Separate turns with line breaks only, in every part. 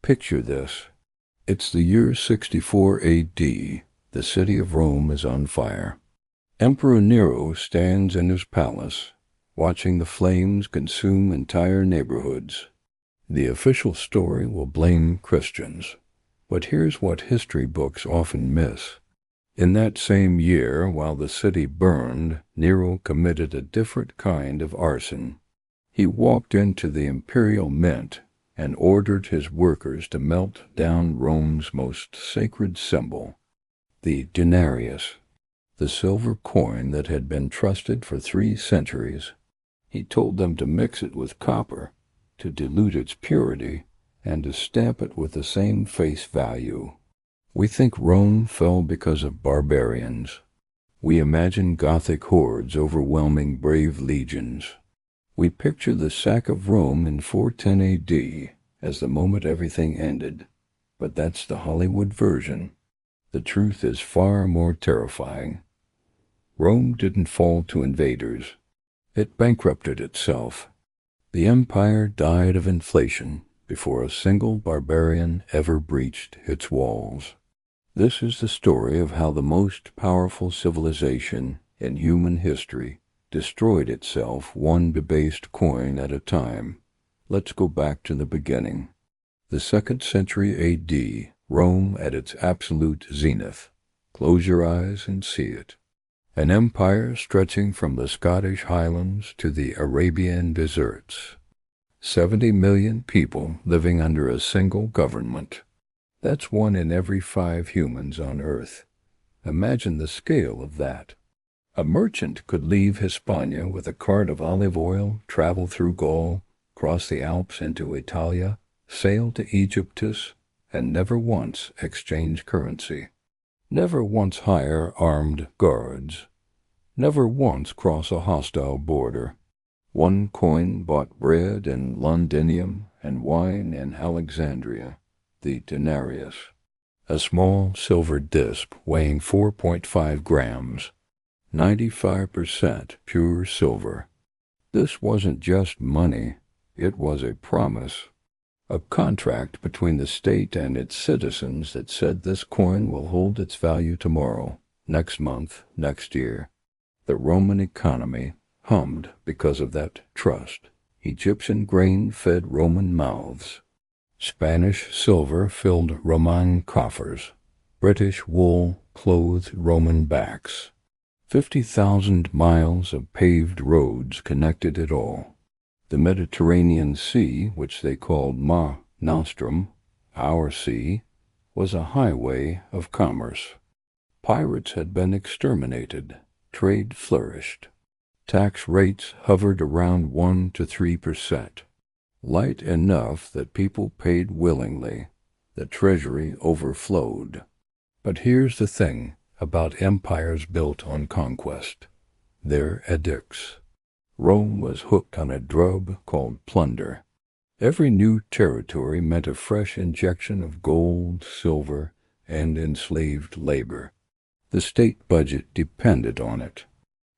Picture this. It's the year 64 AD. The city of Rome is on fire. Emperor Nero stands in his palace, watching the flames consume entire neighborhoods. The official story will blame Christians. But here's what history books often miss. In that same year, while the city burned, Nero committed a different kind of arson. He walked into the imperial mint and ordered his workers to melt down Rome's most sacred symbol, the denarius, the silver coin that had been trusted for 3 centuries. He told them to mix it with copper, to dilute its purity, and to stamp it with the same face value. We think Rome fell because of barbarians. We imagine Gothic hordes overwhelming brave legions. We picture the sack of Rome in 410 AD as the moment everything ended. But that's the Hollywood version. The truth is far more terrifying. Rome didn't fall to invaders. It bankrupted itself. The empire died of inflation before a single barbarian ever breached its walls. This is the story of how the most powerful civilization in human history destroyed itself one debased coin at a time. Let's go back to the beginning. The 2nd century AD, Rome at its absolute zenith. Close your eyes and see it. An empire stretching from the Scottish Highlands to the Arabian deserts. 70 million people living under a single government. That's 1 in every 5 humans on Earth. Imagine the scale of that. A merchant could leave Hispania with a cart of olive oil, travel through Gaul, cross the Alps into Italia, sail to Egyptus, and never once exchange currency. Never once hire armed guards. Never once cross a hostile border. 1 coin bought bread in Londinium and wine in Alexandria, the denarius. A small silver disc weighing 4.5 grams, 95% pure silver. This wasn't just money, it was a promise. A contract between the state and its citizens that said this coin will hold its value tomorrow, next month, next year. The Roman economy hummed because of that trust. Egyptian grain fed Roman mouths. Spanish silver filled Roman coffers. British wool clothed Roman backs. 50,000 miles of paved roads connected it all. The Mediterranean Sea, which they called Mare Nostrum, our sea, was a highway of commerce. Pirates had been exterminated. Trade flourished. Tax rates hovered around 1 to 3%. Light enough that people paid willingly. The treasury overflowed. But here's the thing about empires built on conquest. Their edicts. Rome was hooked on a drug called plunder. Every new territory meant a fresh injection of gold, silver, and enslaved labor. The state budget depended on it.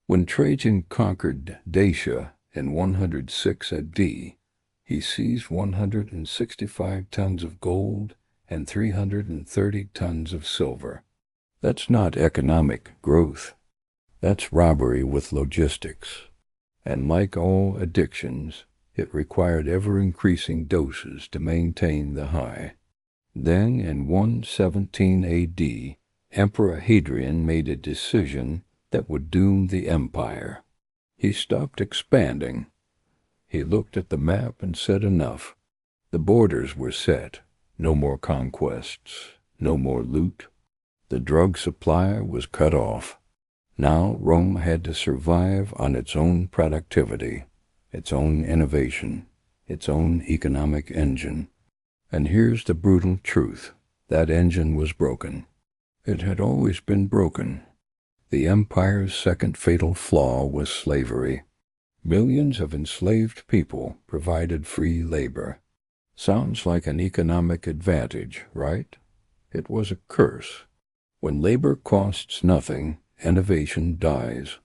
When Trajan conquered Dacia in 106 AD, he seized 165 tons of gold and 330 tons of silver. That's not economic growth. That's robbery with logistics. And like all addictions, it required ever-increasing doses to maintain the high. Then, in 117 AD, Emperor Hadrian made a decision that would doom the empire. He stopped expanding. He looked at the map and said enough. The borders were set. No more conquests. No more loot. The drug supply was cut off. Now Rome had to survive on its own productivity, its own innovation, its own economic engine. And here's the brutal truth. That engine was broken. It had always been broken. The empire's second fatal flaw was slavery. Millions of enslaved people provided free labor. Sounds like an economic advantage, right? It was a curse. When labor costs nothing, innovation dies.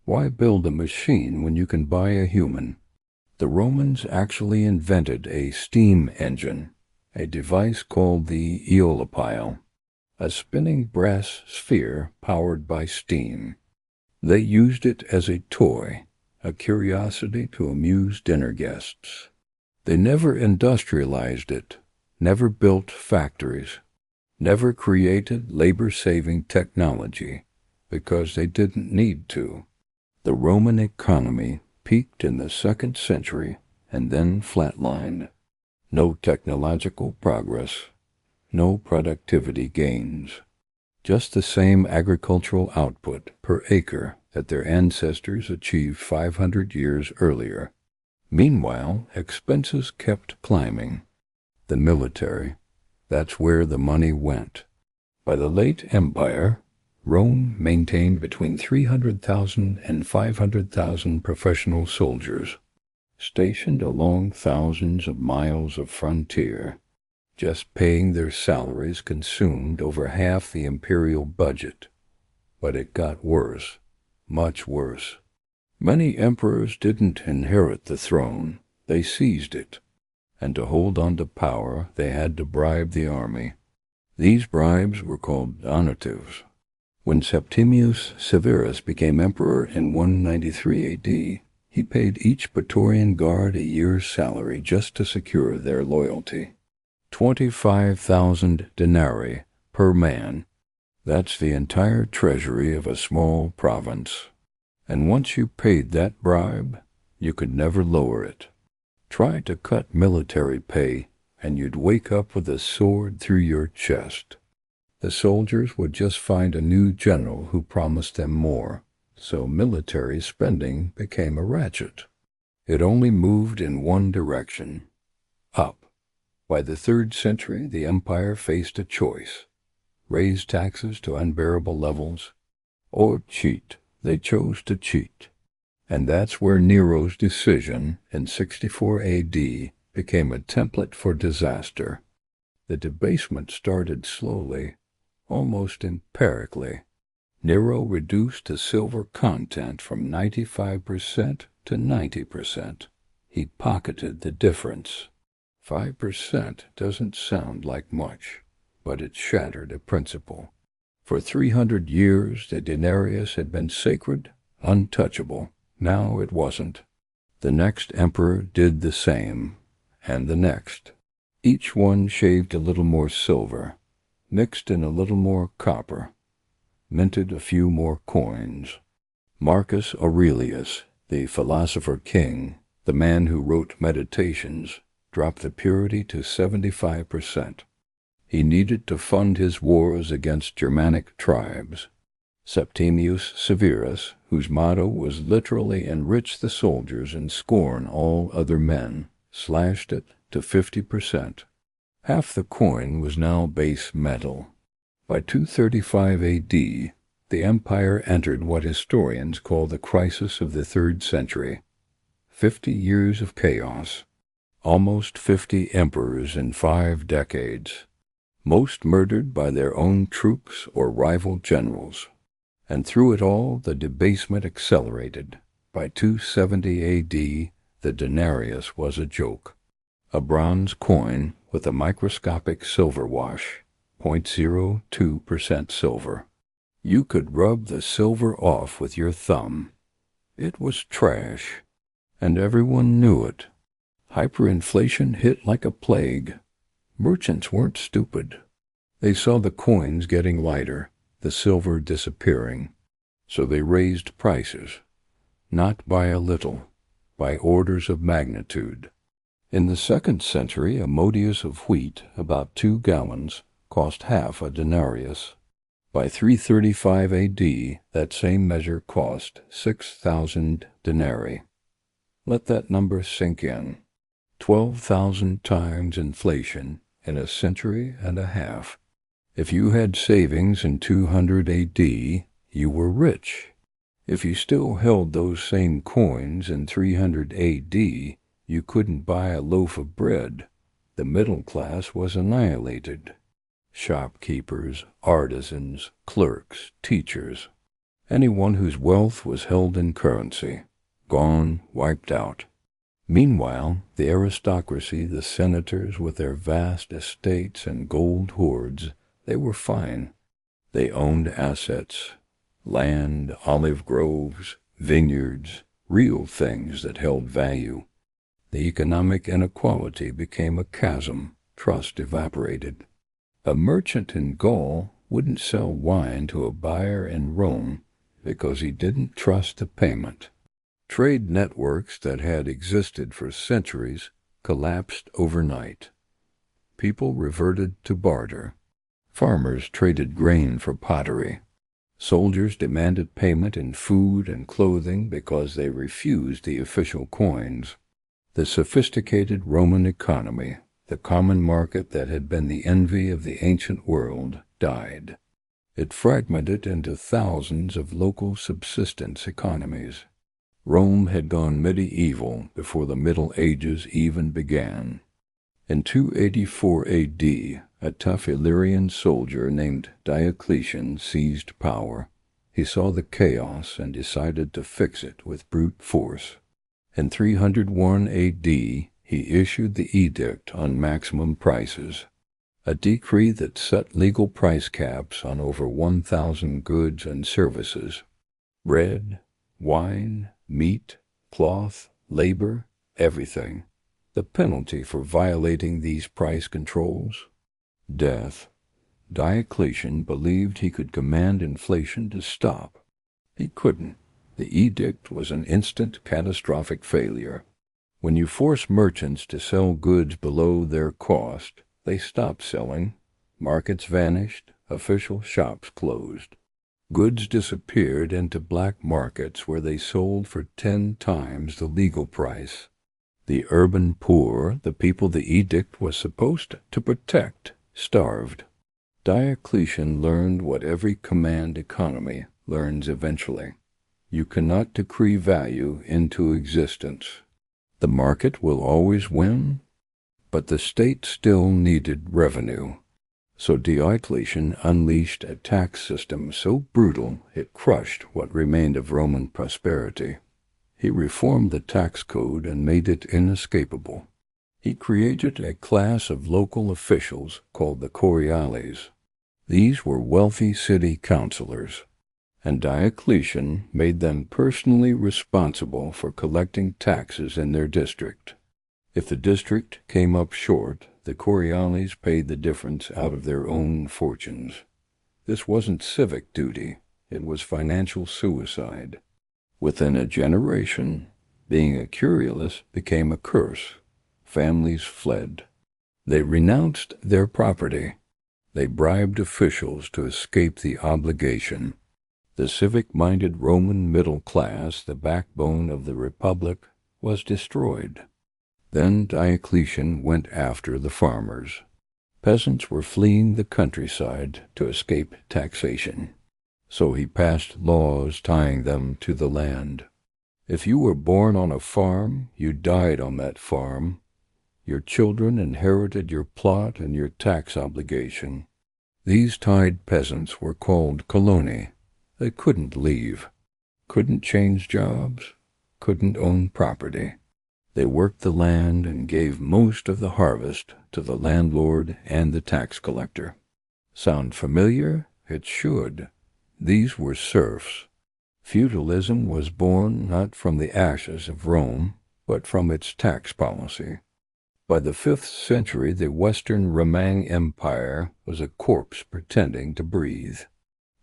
Why build a machine when you can buy a human? The Romans actually invented a steam engine, a device called the eolipile, a spinning brass sphere powered by steam. They used it as a toy, a curiosity to amuse dinner guests. They never industrialized it, never built factories, never created labor-saving technology, because they didn't need to. The Roman economy peaked in the 2nd century and then flatlined. No technological progress, no productivity gains, just the same agricultural output per acre that their ancestors achieved 500 years earlier. Meanwhile, expenses kept climbing. The military, that's where the money went. By the late Empire, Rome maintained between 300,000 and 500,000 professional soldiers, stationed along thousands of miles of frontier. Just paying their salaries consumed over half the imperial budget. But it got worse, much worse. Many emperors didn't inherit the throne, they seized it. And to hold on to power, they had to bribe the army. These bribes were called donatives. When Septimius Severus became emperor in 193 AD, he paid each Praetorian Guard a year's salary just to secure their loyalty. 25,000 denarii per man. That's the entire treasury of a small province. And once you paid that bribe, you could never lower it. Try to cut military pay, and you'd wake up with a sword through your chest. The soldiers would just find a new general who promised them more, so military spending became a ratchet. It only moved in one direction, up. By the 3rd century, the empire faced a choice: raise taxes to unbearable levels, or cheat. They chose to cheat. And that's where Nero's decision in 64 AD became a template for disaster. The debasement started slowly, almost empirically. Nero reduced the silver content from 95% to 90%. He pocketed the difference. 5% doesn't sound like much, but it shattered a principle. For 300 years, the denarius had been sacred, untouchable. Now it wasn't. The next emperor did the same, and the next. Each one shaved a little more silver, mixed in a little more copper, minted a few more coins. Marcus Aurelius, the philosopher king, the man who wrote Meditations, dropped the purity to 75%. He needed to fund his wars against Germanic tribes. Septimius Severus, whose motto was literally enrich the soldiers and scorn all other men, slashed it to 50%. Half the coin was now base metal. By 235 AD, the empire entered what historians call the crisis of the 3rd century. 50 years of chaos. Almost 50 emperors in 5 decades. Most murdered by their own troops or rival generals. And through it all, the debasement accelerated. By 270 AD, the denarius was a joke. A bronze coin with a microscopic silver wash, 0.02% silver. You could rub the silver off with your thumb. It was trash, and everyone knew it. Hyperinflation hit like a plague. Merchants weren't stupid. They saw the coins getting lighter, the silver disappearing. So they raised prices, not by a little, by orders of magnitude. In the 2nd century, a modius of wheat, about 2 gallons, cost half a denarius. By 335 AD, that same measure cost 6,000 denarii. Let that number sink in. 12,000 times inflation in a century and a half. If you had savings in 200 AD, you were rich. If you still held those same coins in 300 AD, you couldn't buy a loaf of bread. The middle class was annihilated. Shopkeepers, artisans, clerks, teachers, anyone whose wealth was held in currency, gone, wiped out. Meanwhile, the aristocracy, the senators with their vast estates and gold hoards, they were fine. They owned assets, land, olive groves, vineyards, real things that held value. The economic inequality became a chasm. Trust evaporated. A merchant in Gaul wouldn't sell wine to a buyer in Rome because he didn't trust the payment. Trade networks that had existed for centuries collapsed overnight. People reverted to barter. Farmers traded grain for pottery. Soldiers demanded payment in food and clothing because they refused the official coins. The sophisticated Roman economy, the common market that had been the envy of the ancient world, died. It fragmented into thousands of local subsistence economies. Rome had gone medieval before the Middle Ages even began. In 284 A.D., a tough Illyrian soldier named Diocletian seized power. He saw the chaos and decided to fix it with brute force. In 301 A.D., he issued the Edict on maximum prices, a decree that set legal price caps on over 1,000 goods and services. Bread, wine, meat, cloth, labor, everything. The penalty for violating these price controls? Death. Diocletian believed he could command inflation to stop. He couldn't. The edict was an instant catastrophic failure. When you force merchants to sell goods below their cost, they stopped selling. Markets vanished. Official shops closed. Goods disappeared into black markets where they sold for 10 times the legal price. The urban poor, the people the edict was supposed to protect, starved. Diocletian learned what every command economy learns eventually. You cannot decree value into existence. The market will always win, but the state still needed revenue. So Diocletian unleashed a tax system so brutal it crushed what remained of Roman prosperity. He reformed the tax code and made it inescapable. He created a class of local officials called the coriales. These were wealthy city councilors, and Diocletian made them personally responsible for collecting taxes in their district. If the district came up short, the coriales paid the difference out of their own fortunes. This wasn't civic duty, it was financial suicide. Within a generation, being a curialis became a curse. Families fled. They renounced their property. They bribed officials to escape the obligation. The civic-minded Roman middle class, the backbone of the Republic, was destroyed. Then Diocletian went after the farmers. Peasants were fleeing the countryside to escape taxation. So he passed laws tying them to the land. If you were born on a farm, you died on that farm. Your children inherited your plot and your tax obligation. These tied peasants were called coloni. They couldn't leave, couldn't change jobs, couldn't own property. They worked the land and gave most of the harvest to the landlord and the tax collector. Sound familiar? It should. These were serfs. Feudalism was born not from the ashes of Rome, but from its tax policy. By the 5th century, the Western Roman Empire was a corpse pretending to breathe.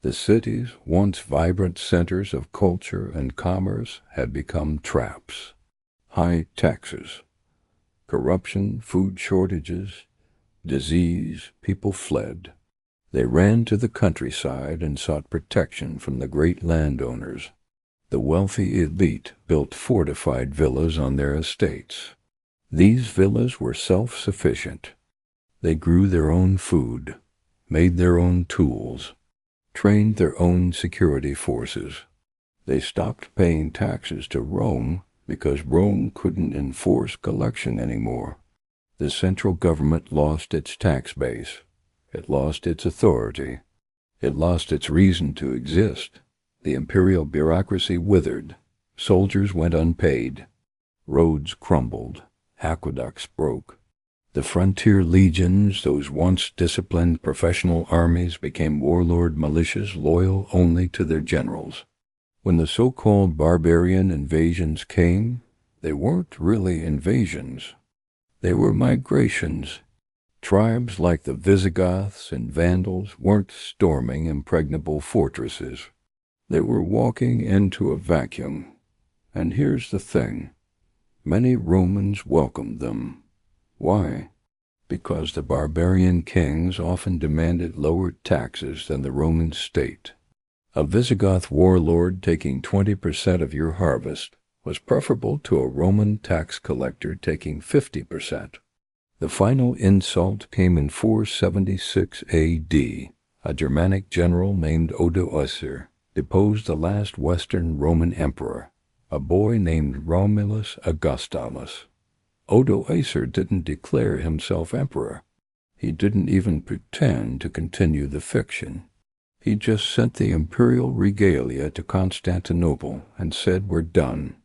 The cities, once vibrant centers of culture and commerce, had become traps. High taxes, corruption, food shortages, disease, people fled. They ran to the countryside and sought protection from the great landowners. The wealthy elite built fortified villas on their estates. These villas were self-sufficient. They grew their own food, made their own tools, trained their own security forces. They stopped paying taxes to Rome because Rome couldn't enforce collection anymore. The central government lost its tax base. It lost its authority. It lost its reason to exist. The imperial bureaucracy withered. Soldiers went unpaid. Roads crumbled, aqueducts broke. The frontier legions, those once disciplined professional armies, became warlord militias loyal only to their generals. When the so-called barbarian invasions came, they weren't really invasions. They were migrations. Tribes like the Visigoths and Vandals weren't storming impregnable fortresses. They were walking into a vacuum. And here's the thing. Many Romans welcomed them. Why? Because the barbarian kings often demanded lower taxes than the Roman state. A Visigoth warlord taking 20% of your harvest was preferable to a Roman tax collector taking 50%. The final insult came in 476 A.D. A Germanic general named Odoacer deposed the last Western Roman emperor, a boy named Romulus Augustulus. Odoacer didn't declare himself emperor. He didn't even pretend to continue the fiction. He just sent the imperial regalia to Constantinople and said, "We're done."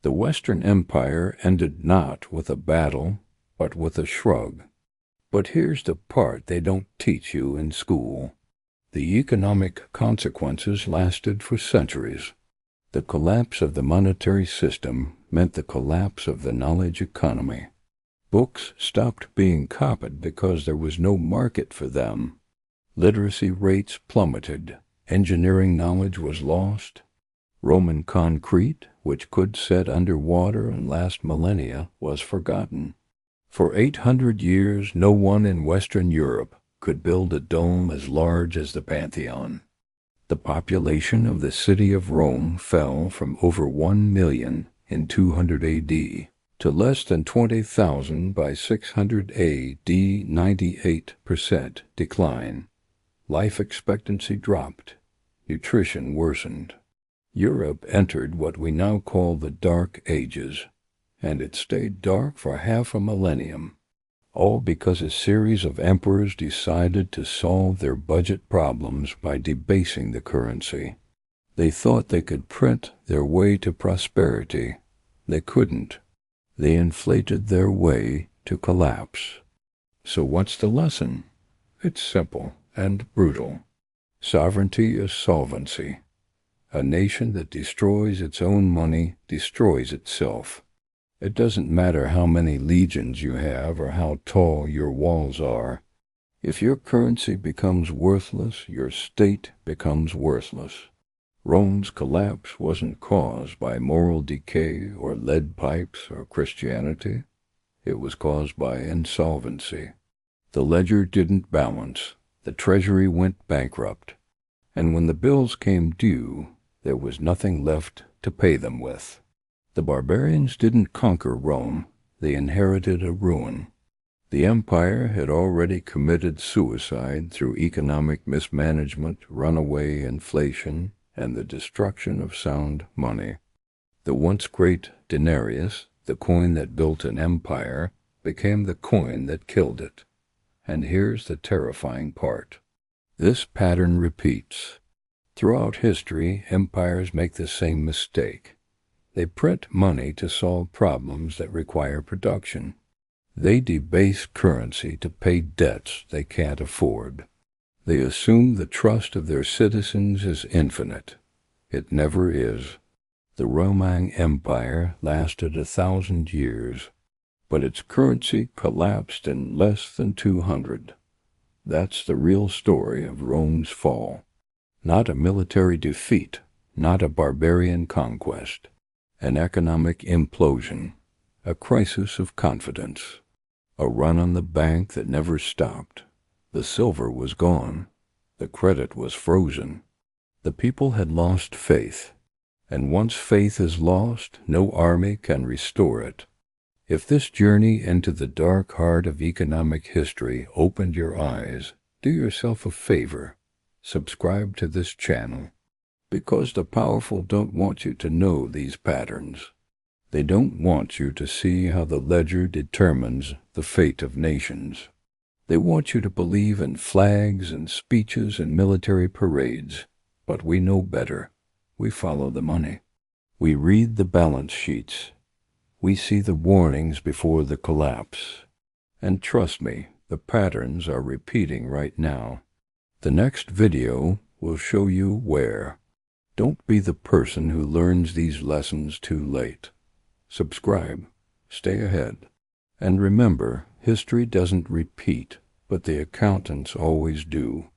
The Western Empire ended not with a battle, but with a shrug. But here's the part they don't teach you in school. The economic consequences lasted for centuries. The collapse of the monetary system meant the collapse of the knowledge economy. Books stopped being copied because there was no market for them. Literacy rates plummeted. Engineering knowledge was lost. Roman concrete, which could set underwater and last millennia, was forgotten. For 800 years, no one in Western Europe could build a dome as large as the Pantheon. The population of the city of Rome fell from over 1 million in 200 AD to less than 20,000 by 600 AD, 98% decline. Life expectancy dropped. Nutrition worsened. Europe entered what we now call the Dark Ages, and it stayed dark for half a millennium, all because a series of emperors decided to solve their budget problems by debasing the currency. They thought they could print their way to prosperity. They couldn't. They inflated their way to collapse. So what's the lesson? It's simple and brutal. Sovereignty is solvency. A nation that destroys its own money destroys itself. It doesn't matter how many legions you have or how tall your walls are. If your currency becomes worthless, your state becomes worthless. Rome's collapse wasn't caused by moral decay or lead pipes or Christianity. It was caused by insolvency. The ledger didn't balance. The treasury went bankrupt. And when the bills came due, there was nothing left to pay them with. The barbarians didn't conquer Rome. They inherited a ruin. The empire had already committed suicide through economic mismanagement, runaway inflation, and the destruction of sound money. The once great denarius, the coin that built an empire, became the coin that killed it. And here's the terrifying part. This pattern repeats. Throughout history, empires make the same mistake. They print money to solve problems that require production. They debase currency to pay debts they can't afford. They assume the trust of their citizens is infinite. It never is. The Roman Empire lasted 1,000 years, but its currency collapsed in less than 200. That's the real story of Rome's fall. Not a military defeat, not a barbarian conquest. An economic implosion, a crisis of confidence, a run on the bank that never stopped. The silver was gone. The credit was frozen. The people had lost faith, and once faith is lost, no army can restore it. If this journey into the dark heart of economic history opened your eyes, do yourself a favor. Subscribe to this channel. Because the powerful don't want you to know these patterns. They don't want you to see how the ledger determines the fate of nations. They want you to believe in flags and speeches and military parades. But we know better. We follow the money. We read the balance sheets. We see the warnings before the collapse. And trust me, the patterns are repeating right now. The next video will show you where. Don't be the person who learns these lessons too late. Subscribe, stay ahead, and remember, history doesn't repeat, but the accountants always do.